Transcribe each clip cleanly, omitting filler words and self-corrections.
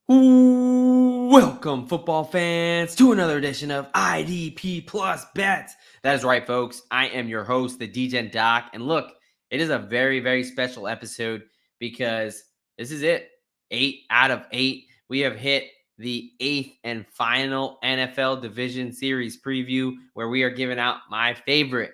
Welcome, football fans, to another edition of IDP Plus Bets. That is right, folks. I am your host, the DGen Doc. And look, it is a very, very special episode because this is it. 8 out of 8. We have hit the 8th and final NFL Division Series preview where we are giving out my favorite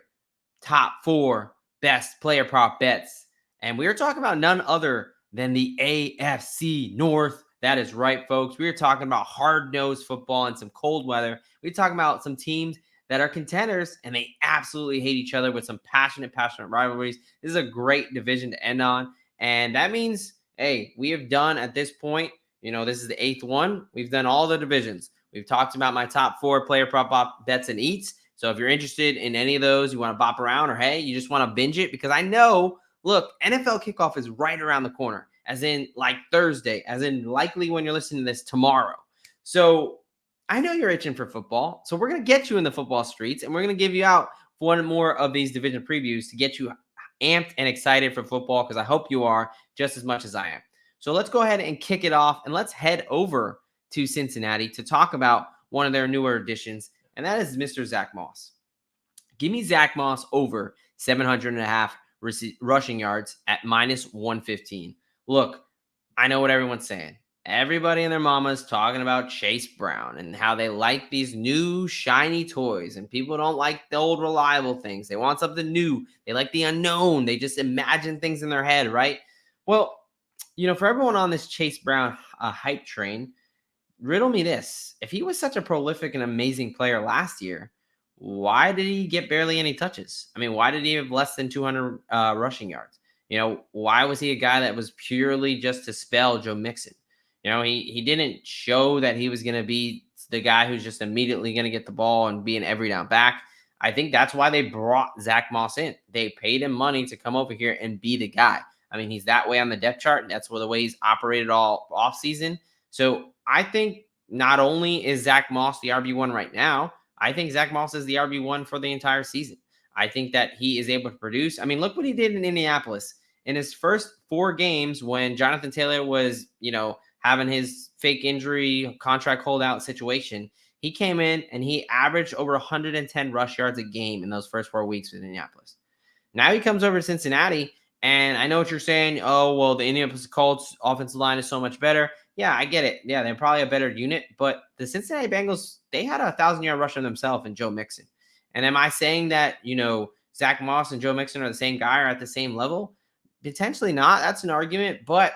top 4 best player prop bets. And we are talking about none other than the AFC North. That is right, folks. We are talking about hard-nosed football and some cold weather. We're talking about some teams that are contenders and they absolutely hate each other with some passionate rivalries. This is a great division to end on. And that means, hey, we have done at this point, this is the 8th one. We've done all the divisions. We've talked about my top 4 player prop bets and eats. So if you're interested in any of those, you want to bop around, or hey, you just want to binge it, because I know, look, NFL kickoff is right around the corner, as in like Thursday, as in likely when you're listening to this tomorrow. So I know you're itching for football. So we're going to get you in the football streets, and we're going to give you out one more of these division previews to get you amped and excited for football, because I hope you are just as much as I am. So let's go ahead and kick it off, and let's head over to Cincinnati to talk about one of their newer additions, and that is Mr. Zack Moss. Give me Zack Moss over 700.5 rushing yards at minus 115. Look, I know what everyone's saying. Everybody and their mama's talking about Chase Brown and how they like these new shiny toys, and people don't like the old reliable things. They want something new. They like the unknown. They just imagine things in their head, right? Well, for everyone on this Chase Brown hype train, riddle me this. If he was such a prolific and amazing player last year, why did he get barely any touches? I mean, why did he have less than 200 rushing yards? Why was he a guy that was purely just to spell Joe Mixon? He didn't show that he was going to be the guy who's just immediately going to get the ball and be an every down back. I think that's why they brought Zack Moss in. They paid him money to come over here and be the guy. I mean, he's that way on the depth chart. That's the way he's operated all offseason. So I think not only is Zack Moss the RB1 right now, I think Zack Moss is the RB1 for the entire season. I think that he is able to produce. I mean, look what he did in Indianapolis. In his first 4 games, when Jonathan Taylor was, having his fake injury contract holdout situation, he came in and he averaged over 110 rush yards a game in those first 4 weeks with Indianapolis. Now he comes over to Cincinnati, and I know what you're saying. Oh, well, the Indianapolis Colts offensive line is so much better. Yeah, I get it. Yeah, they're probably a better unit, but the Cincinnati Bengals, they had a 1,000-yard rusher themselves in Joe Mixon. And am I saying that, Zack Moss and Joe Mixon are the same guy or at the same level? Potentially not. That's an argument, but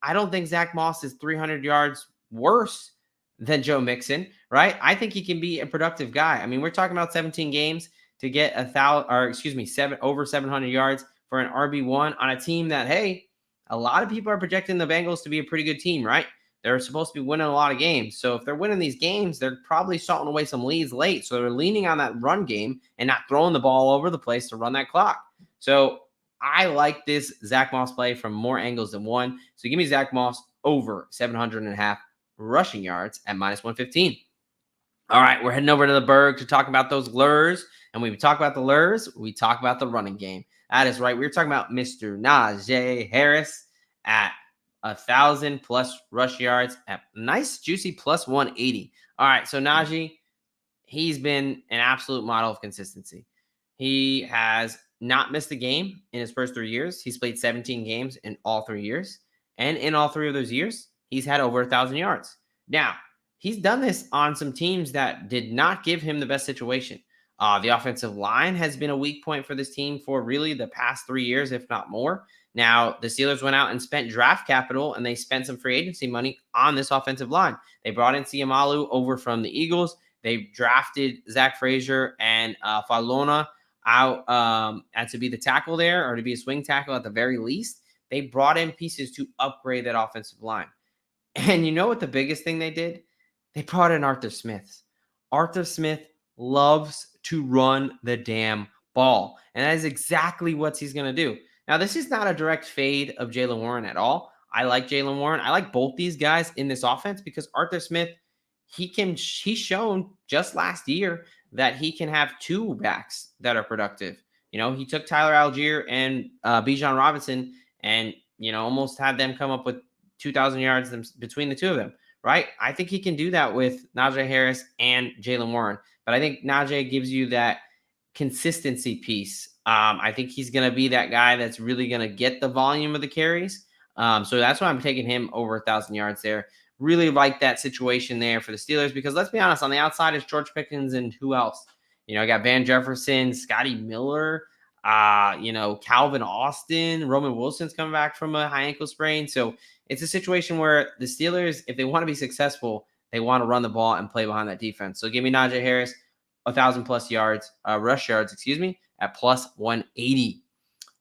I don't think Zack Moss is 300 yards worse than Joe Mixon, right? I think he can be a productive guy. I mean, we're talking about 17 games to get over 700 yards for an RB1 on a team that, hey, a lot of people are projecting the Bengals to be a pretty good team, right? They're supposed to be winning a lot of games. So if they're winning these games, they're probably salting away some leads late. So they're leaning on that run game and not throwing the ball over the place to run that clock. So I like this Zack Moss play from more angles than one. So give me Zack Moss over 700.5 rushing yards at minus 115. All right, we're heading over to the Berg to talk about those lures. And when we talk about the lures, we talk about the running game. That is right. We're talking about Mr. Najee Harris at 1,000 plus rush yards at nice, juicy plus 180. All right, so Najee, he's been an absolute model of consistency. He has not missed a game in his first 3 years. He's played 17 games in all 3 years. And in all 3 of those years, he's had over 1,000 yards. Now, he's done this on some teams that did not give him the best situation. The offensive line has been a weak point for this team for really the past 3 years, if not more. Now, the Steelers went out and spent draft capital, and they spent some free agency money on this offensive line. They brought in Siamalu over from the Eagles. They drafted Zach Frazier and Falona out to be the tackle there, or to be a swing tackle at the very least. They brought in pieces to upgrade that offensive line. And you know what the biggest thing they did? They brought in Arthur Smith. Arthur Smith loves to run the damn ball. And that is exactly what he's going to do. Now, this is not a direct fade of Jaylen Warren at all. I like Jaylen Warren. I like both these guys in this offense because Arthur Smith, he's shown just last year that he can have 2 backs that are productive. He took Tyler Algier and Bijan Robinson and, almost had them come up with 2,000 yards between the two of them, right? I think he can do that with Najee Harris and Jalen Warren. But I think Najee gives you that consistency piece. I think he's going to be that guy that's really going to get the volume of the carries. So that's why I'm taking him over 1,000 yards there. Really like that situation there for the Steelers because let's be honest, on the outside is George Pickens and who else? I got Van Jefferson, Scotty Miller, Calvin Austin, Roman Wilson's coming back from a high ankle sprain. So it's a situation where the Steelers, if they want to be successful, they want to run the ball and play behind that defense. So give me Najee Harris, 1,000 plus yards, rush yards, at plus 180.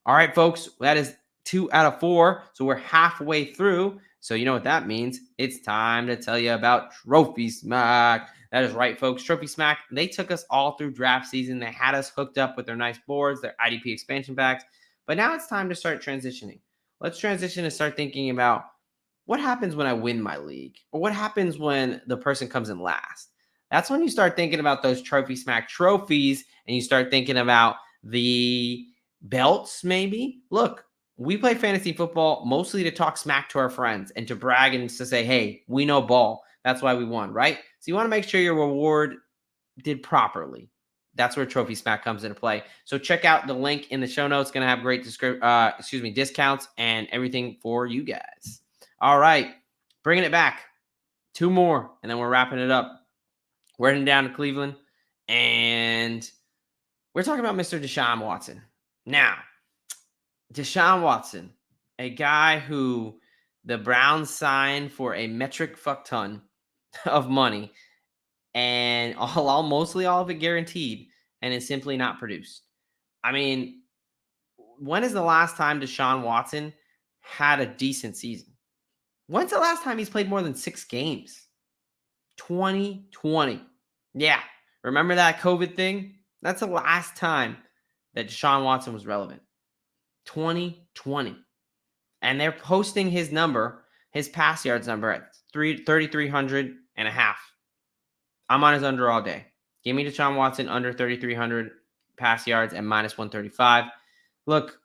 All right, folks, that is 2 out of 4. So we're halfway through. So you know what that means. It's time to tell you about Trophy Smack. That is right, folks. Trophy Smack, they took us all through draft season. They had us hooked up with their nice boards, their IDP expansion packs. But now it's time to start transitioning. Let's transition and start thinking about what happens when I win my league? Or what happens when the person comes in last? That's when you start thinking about those Trophy Smack trophies and you start thinking about the belts, maybe. Look, we play fantasy football mostly to talk smack to our friends and to brag and to say, hey, we know ball. That's why we won, right? So you want to make sure your reward did properly. That's where Trophy Smack comes into play. So check out the link in the show notes. It's going to have great discounts and everything for you guys. All right, bringing it back. 2 more, and then we're wrapping it up. We're heading down to Cleveland, and we're talking about Mr. Deshaun Watson. Now, Deshaun Watson, a guy who the Browns signed for a metric fuck ton of money, and mostly all of it guaranteed, and is simply not produced. I mean, when is the last time Deshaun Watson had a decent season? When's the last time he's played more than 6 games? 2020. Yeah. Remember that COVID thing? That's the last time that Deshaun Watson was relevant. 2020. And they're posting his number, his pass yards number at 3,300 and a half. I'm on his under all day. Give me Deshaun Watson under 3,300 pass yards and minus 135. Look,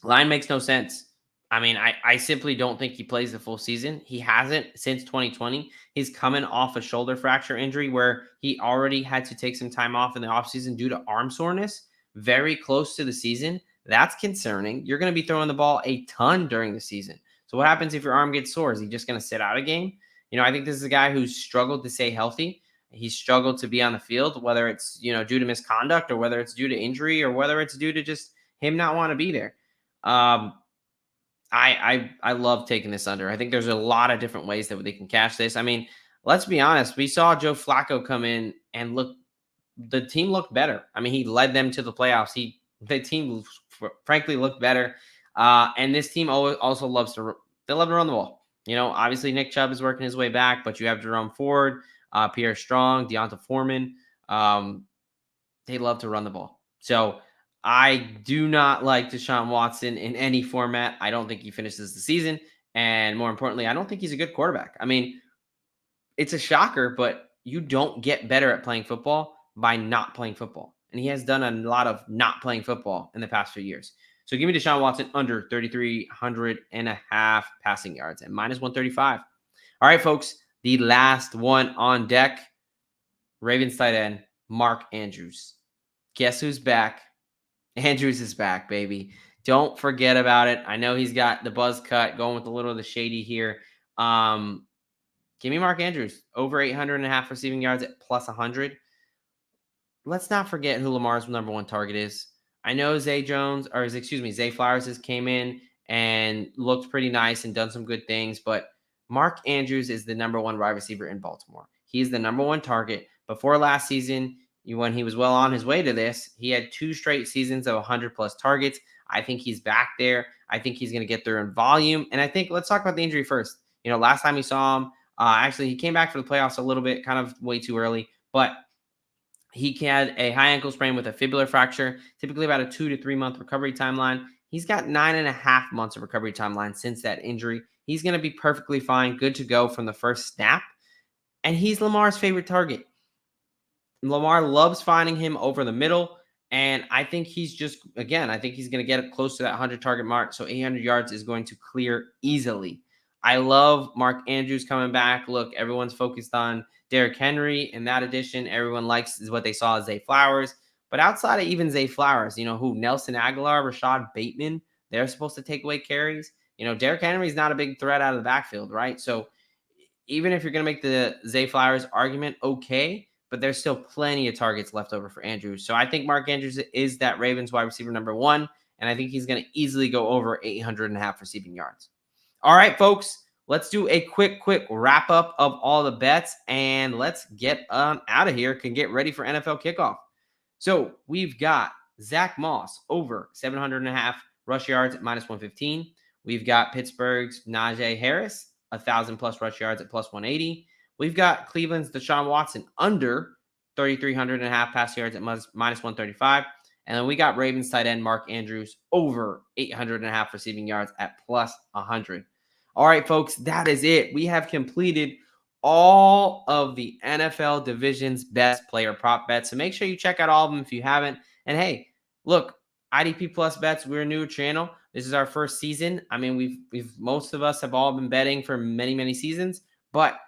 line makes no sense. I mean, I simply don't think he plays the full season. He hasn't since 2020. He's coming off a shoulder fracture injury where he already had to take some time off in the offseason due to arm soreness, very close to the season. That's concerning. You're going to be throwing the ball a ton during the season. So what happens if your arm gets sore? Is he just going to sit out a game? I think this is a guy who's struggled to stay healthy. He's struggled to be on the field, whether it's, due to misconduct or whether it's due to injury or whether it's due to just him not want to be there. I love taking this under. I think there's a lot of different ways that they can cash this. I mean, let's be honest. We saw Joe Flacco come in and the team looked better. I mean, he led them to the playoffs. The team frankly looked better. And this team also loves to run the ball. Obviously Nick Chubb is working his way back, but you have Jerome Ford, Pierre Strong, Deonta Foreman. They love to run the ball. So I do not like Deshaun Watson in any format. I don't think he finishes the season. And more importantly, I don't think he's a good quarterback. I mean, it's a shocker, but you don't get better at playing football by not playing football. And he has done a lot of not playing football in the past few years. So give me Deshaun Watson under 3,300 and a half passing yards and minus 135. All right, folks, the last one on deck, Ravens tight end, Mark Andrews. Guess who's back? Andrews is back, baby. Don't forget about it. I know he's got the buzz cut, going with a little of the shady here. Give me Mark Andrews over 800 and a half receiving yards at plus 100. Let's not forget who Lamar's number 1 target is. I know Zay Flowers came in and looked pretty nice and done some good things, but Mark Andrews is the number 1 wide receiver in Baltimore. He's the number 1 target. Before last season, when he was well on his way to this, he had 2 straight seasons of 100-plus targets. I think he's back there. I think he's going to get there in volume. And I think let's talk about the injury first. Last time we saw him, actually, he came back for the playoffs a little bit, kind of way too early. But he had a high ankle sprain with a fibular fracture, typically about a 2 to 3 month recovery timeline. He's got 9.5 months of recovery timeline since that injury. He's going to be perfectly fine, good to go from the first snap. And he's Lamar's favorite target. Lamar loves finding him over the middle. And I think he's I think he's going to get it close to that 100 target mark. So 800 yards is going to clear easily. I love Mark Andrews coming back. Look, everyone's focused on Derrick Henry in that edition. Everyone likes what they saw as Zay Flowers. But outside of even Zay Flowers, who Nelson Aguilar, Rashad Bateman, they're supposed to take away carries. Derrick Henry's not a big threat out of the backfield, right? So even if you're going to make the Zay Flowers argument, okay, but there's still plenty of targets left over for Andrews. So I think Mark Andrews is that Ravens wide receiver number 1, and I think he's going to easily go over 800.5 receiving yards. All right, folks, let's do a quick wrap up of all the bets, and let's get out of here and get ready for NFL kickoff. So we've got Zack Moss over 700.5 rush yards at -115. We've got Pittsburgh's Najee Harris, 1,000+ rush yards at +180. We've got Cleveland's Deshaun Watson under 3,300.5 pass yards at -135. And then we got Ravens tight end Mark Andrews over 800.5 receiving yards at +100. All right, folks, that is it. We have completed all of the NFL division's best player prop bets. So make sure you check out all of them if you haven't. And hey, look, IDP Plus Bets, we're a new channel. This is our first season. I mean, we've most of us have all been betting for many seasons, but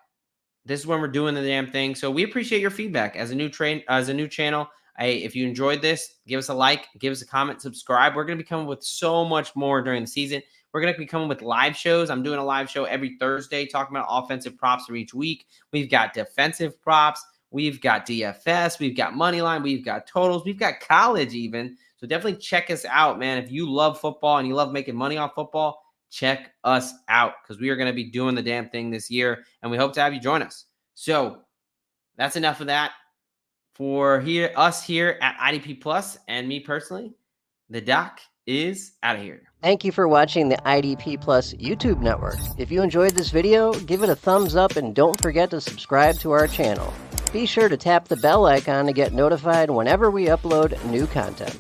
this is when we're doing the damn thing. So we appreciate your feedback as a new channel. Hey, if you enjoyed this, give us a like, give us a comment, subscribe. We're going to be coming with so much more during the season. We're going to be coming with live shows. I'm doing a live show every Thursday talking about offensive props for each week. We've got defensive props. We've got DFS. We've got money line. We've got totals. We've got college even. So definitely check us out, man. If you love football and you love making money off football, check us out because we are going to be doing the damn thing this year, and we hope to have you join us. So that's enough of that. For us here at IDP Plus and me personally, the doc is out of here. Thank you for watching the IDP Plus YouTube network. If you enjoyed this video, give it a thumbs up and don't forget to subscribe to our channel. Be sure to tap the bell icon to get notified whenever we upload new content.